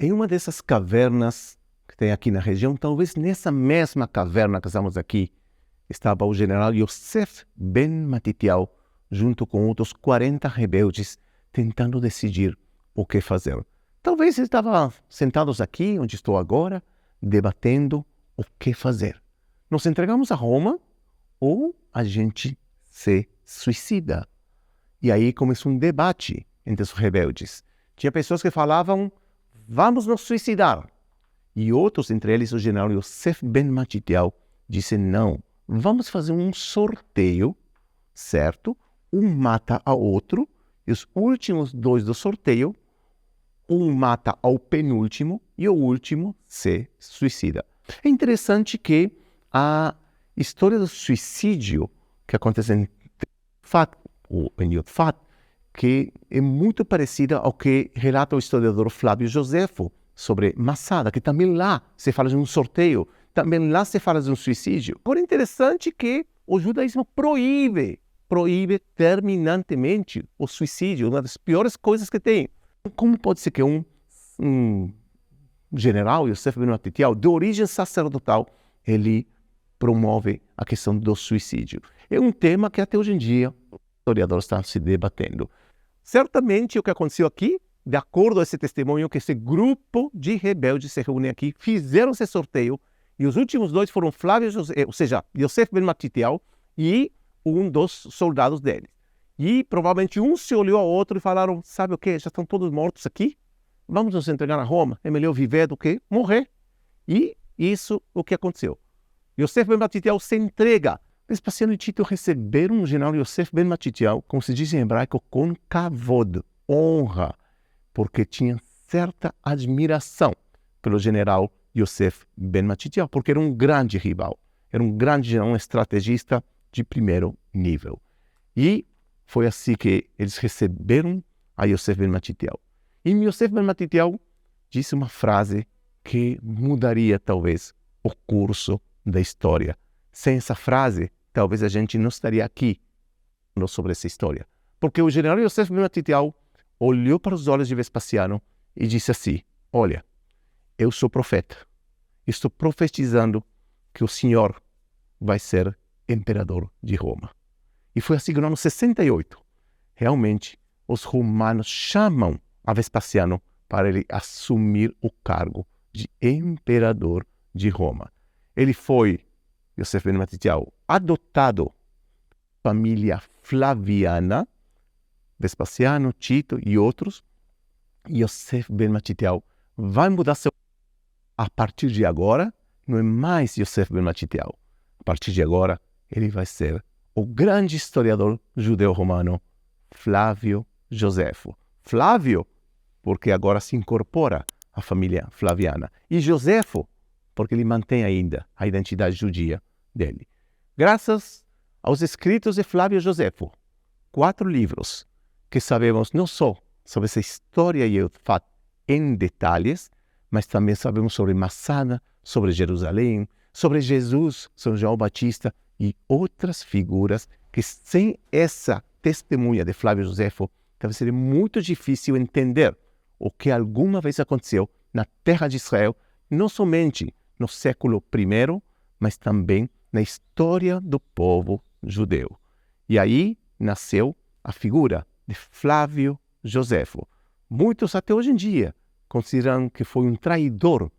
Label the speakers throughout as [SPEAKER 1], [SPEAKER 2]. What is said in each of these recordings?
[SPEAKER 1] Em uma dessas cavernas que tem aqui na região, talvez nessa mesma caverna que estamos aqui, estava o general Yosef Ben Matitiyahu, junto com outros 40 rebeldes, tentando decidir o que fazer. Talvez eles estavam sentados aqui, onde estou agora, debatendo o que fazer. Nos entregamos a Roma ou a gente se suicida? E aí começou um debate entre os rebeldes. Tinha pessoas que falavam, vamos nos suicidar. E outros, entre eles o general Yosef Ben Matitiyahu, disse, não, vamos fazer um sorteio, certo? Um mata ao outro, e os últimos dois do sorteio, um mata ao penúltimo e o último se suicida. É interessante que a história do suicídio que acontece em Fat, ou em Yotfat, que é muito parecida ao que relata o historiador Flávio Josefo sobre Massada, que também lá se fala de um sorteio, também lá se fala de um suicídio. Agora é interessante que o judaísmo proíbe terminantemente o suicídio, uma das piores coisas que tem. Como pode ser que um general, Yosef Ben Matitiyahu, de origem sacerdotal, ele promove a questão do suicídio? É um tema que até hoje em dia os historiadores estão se debatendo. Certamente o que aconteceu aqui, de acordo a esse testemunho, que esse grupo de rebeldes se reúne aqui, fizeram esse sorteio, e os últimos dois foram Flávio José, ou seja, Yosef Ben Matitiyahu e um dos soldados dele. E provavelmente um se olhou ao outro e falaram, sabe o que, já estão todos mortos aqui? Vamos nos entregar a Roma, é melhor viver do que morrer. E isso o que aconteceu. Yosef Ben Matitiyahu se entrega. Vespasiano e Tito receberam o general Yosef Ben Matitiyahu, como se diz em hebraico, com kavod, honra, porque tinham certa admiração pelo general Yosef Ben Matitiyahu, porque era um grande rival, era um grande general, um estrategista de primeiro nível. E foi assim que eles receberam a Yosef Ben Matitiyahu. E Yosef Ben Matitiyahu disse uma frase que mudaria talvez o curso da história. Sem essa frase, talvez a gente não estaria aqui falando sobre essa história. Porque o general Yosef Ben Matitiyahu olhou para os olhos de Vespasiano e disse assim, olha, eu sou profeta, estou profetizando que o Senhor vai ser imperador de Roma. E foi assim que no ano 68, realmente, os romanos chamam a Vespasiano para ele assumir o cargo de imperador de Roma. Ele foi, Yosef Ben Matitiyahu, adotado pela família Flaviana, Vespasiano, Tito e outros. Yosef Ben Matitiyahu vai mudar seu... A partir de agora, não é mais Yosef Ben Matitiyahu. A partir de agora, ele vai ser o grande historiador judeu-romano Flávio Josefo. Flávio, porque agora se incorpora à família flaviana. E Josefo, porque ele mantém ainda a identidade judia dele. Graças aos escritos de Flávio Josefo, 4 livros que sabemos não só sobre essa história de Yotfat em detalhes, mas também sabemos sobre Massada, sobre Jerusalém, sobre Jesus, São João Batista e outras figuras que sem essa testemunha de Flávio Josefo, talvez seria muito difícil entender o que alguma vez aconteceu na terra de Israel, não somente no século I, mas também na história do povo judeu. E aí nasceu a figura de Flávio Josefo. Muitos até hoje em dia consideram que foi um traidor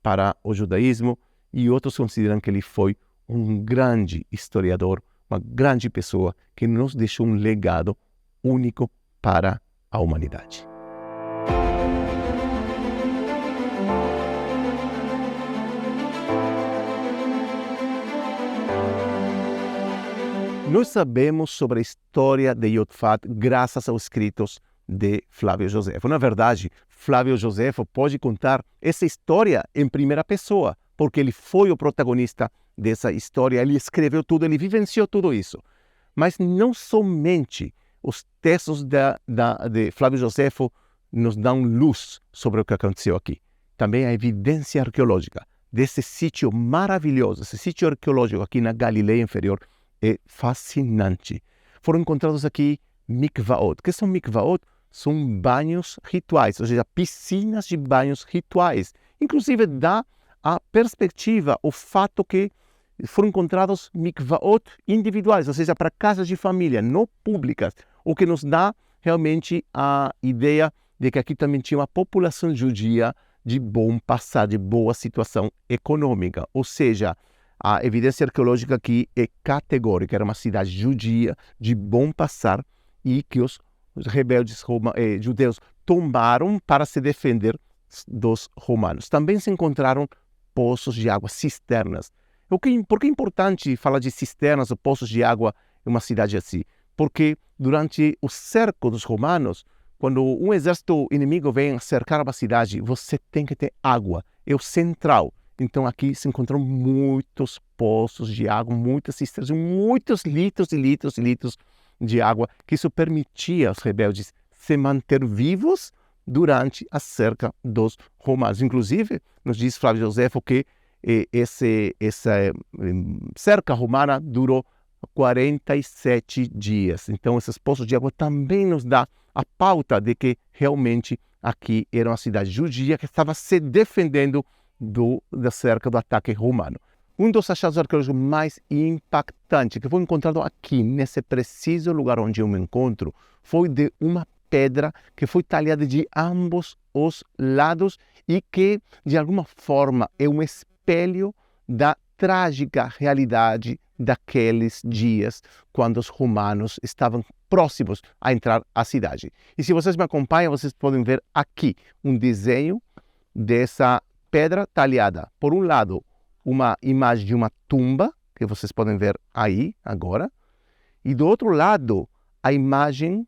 [SPEAKER 1] para o judaísmo e outros consideram que ele foi um grande historiador, uma grande pessoa que nos deixou um legado único para a humanidade. Nós sabemos sobre a história de Yotfat graças aos escritos de Flávio Josefo. Na verdade, Flávio Josefo pode contar essa história em primeira pessoa, porque ele foi o protagonista dessa história, ele escreveu tudo, ele vivenciou tudo isso. Mas não somente os textos de Flávio Josefo nos dão luz sobre o que aconteceu aqui. Também a evidência arqueológica desse sítio maravilhoso, esse sítio arqueológico aqui na Galileia Inferior, é fascinante. Foram encontrados aqui mikvaot. O que são mikvaot? são banhos rituais, ou seja, piscinas de banhos rituais. Inclusive dá a perspectiva, o fato que foram encontrados mikvaot individuais, ou seja, para casas de família, não públicas, o que nos dá realmente a ideia de que aqui também tinha uma população judia de bom passar, de boa situação econômica. Ou seja, a evidência arqueológica aqui é categórica, era uma cidade judia de bom passar e que os rebeldes judeus tomaram para se defender dos romanos. Também se encontraram poços de água, cisternas. Por que é importante falar de cisternas ou poços de água em uma cidade assim? Porque durante o cerco dos romanos, quando um exército inimigo vem cercar uma cidade, você tem que ter água, é o central. Então aqui se encontram muitos poços de água, muitas cisternas, muitos litros e litros e litros de água, que isso permitia aos rebeldes se manter vivos durante a cerca dos romanos. Inclusive, nos diz Flávio Josefo que essa cerca romana durou 47 dias. Então, esses poços de água também nos dá a pauta de que realmente aqui era uma cidade judia que estava se defendendo da cerca do ataque romano. Um dos achados arqueológicos mais impactantes que foi encontrado aqui, nesse preciso lugar onde eu me encontro, foi de uma pedra que foi talhada de ambos os lados e que, de alguma forma, é um espelho da trágica realidade daqueles dias, quando os romanos estavam próximos a entrar à cidade. E se vocês me acompanham, vocês podem ver aqui um desenho dessa pedra talhada. Por um lado, uma imagem de uma tumba, que vocês podem ver aí agora, e do outro lado, a imagem,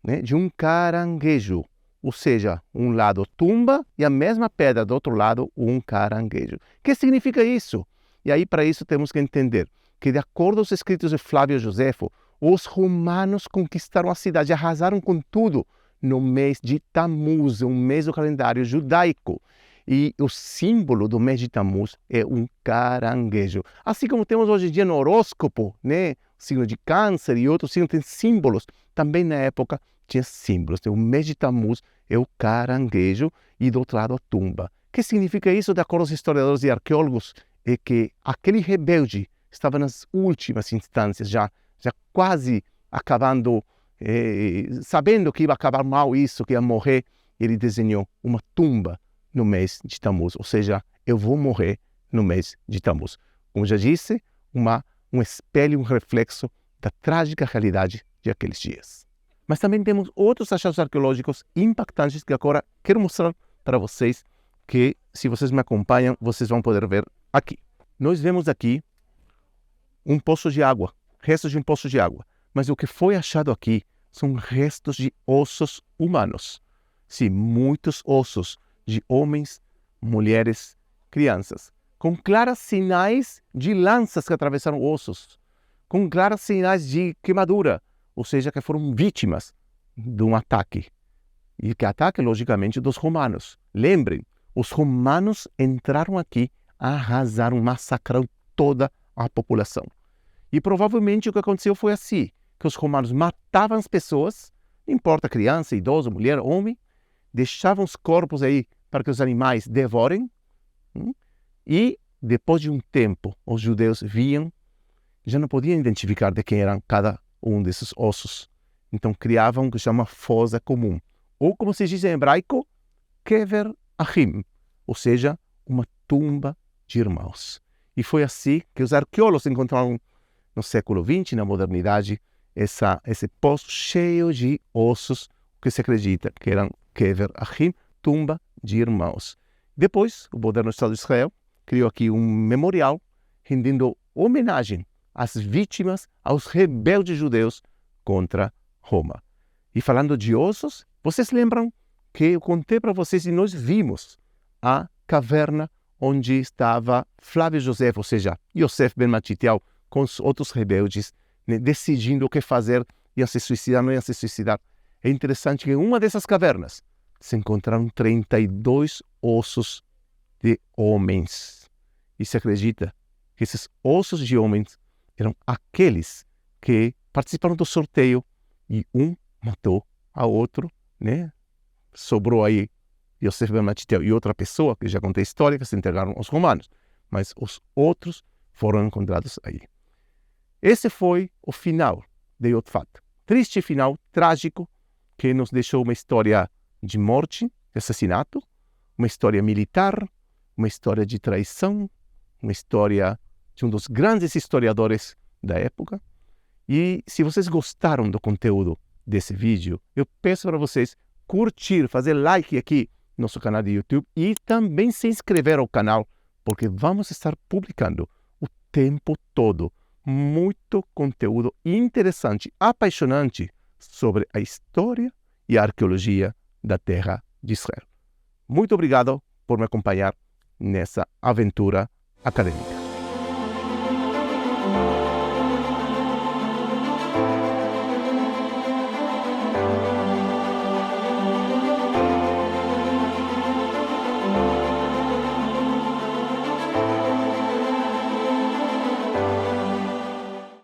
[SPEAKER 1] né, de um caranguejo, ou seja, um lado tumba e a mesma pedra do outro lado um caranguejo. O que significa isso? E aí para isso temos que entender que, de acordo aos escritos de Flávio Josefo, os romanos conquistaram a cidade, arrasaram com tudo no mês de Tammuz, um mês do calendário judaico. E o símbolo do mês de Tammuz é um caranguejo. Assim como temos hoje em dia no horóscopo, né, signo de câncer e outros signos têm símbolos, também na época tinha símbolos. Então, o mês de Tammuz é o caranguejo e do outro lado a tumba. O que significa isso, de acordo aos historiadores e arqueólogos? É que aquele rebelde estava nas últimas instâncias, já quase acabando, sabendo que ia acabar mal isso, que ia morrer. Ele desenhou uma tumba no mês de Tammuz, ou seja, eu vou morrer no mês de Tammuz. Como já disse, um espelho, um reflexo da trágica realidade de aqueles dias. Mas também temos outros achados arqueológicos impactantes que agora quero mostrar para vocês, que se vocês me acompanham, vocês vão poder ver aqui. Nós vemos aqui um poço de água, restos de um poço de água. Mas o que foi achado aqui são restos de ossos humanos. Sim, muitos ossos de homens, mulheres, crianças, com claros sinais de lanças que atravessaram ossos, com claros sinais de queimadura, ou seja, que foram vítimas de um ataque. E que ataque, logicamente, dos romanos. Lembrem, os romanos entraram aqui, arrasaram, massacraram toda a população. E provavelmente o que aconteceu foi assim, que os romanos matavam as pessoas, não importa criança, idoso, mulher, homem, deixavam os corpos aí para que os animais devorem, e depois de um tempo os judeus viam, já não podiam identificar de quem eram cada um desses ossos. Então criavam o que se chama fossa comum, ou como se diz em hebraico, kever achim, ou seja, uma tumba de irmãos. E foi assim que os arqueólogos encontraram no século XX, na modernidade, esse poço cheio de ossos que se acredita que eram kever achim, tumba de irmãos. Depois, o moderno Estado de Israel criou aqui um memorial rendendo homenagem às vítimas, aos rebeldes judeus contra Roma. E falando de ossos, vocês lembram que eu contei para vocês e nós vimos a caverna onde estava Flávio Josefo, ou seja, Yosef ben Matitiyahu, com os outros rebeldes, né, decidindo o que fazer, iam se suicidar, não iam se suicidar. É interessante que em uma dessas cavernas se encontraram 32 ossos de homens. E se acredita que esses ossos de homens eram aqueles que participaram do sorteio e um matou a outro né? Sobrou aí Yosef ben Matityahu e outra pessoa, que já contei a história, que se entregaram aos romanos. Mas os outros foram encontrados aí. Esse foi o final de Yotfat. Triste final, trágico, que nos deixou uma história de morte, de assassinato, uma história militar, uma história de traição, uma história de um dos grandes historiadores da época. E se vocês gostaram do conteúdo desse vídeo, eu peço para vocês curtir, fazer like aqui no nosso canal de YouTube e também se inscrever ao canal, porque vamos estar publicando o tempo todo muito conteúdo interessante, apaixonante sobre a história e a arqueologia da Terra de Israel. Muito obrigado por me acompanhar nessa aventura acadêmica.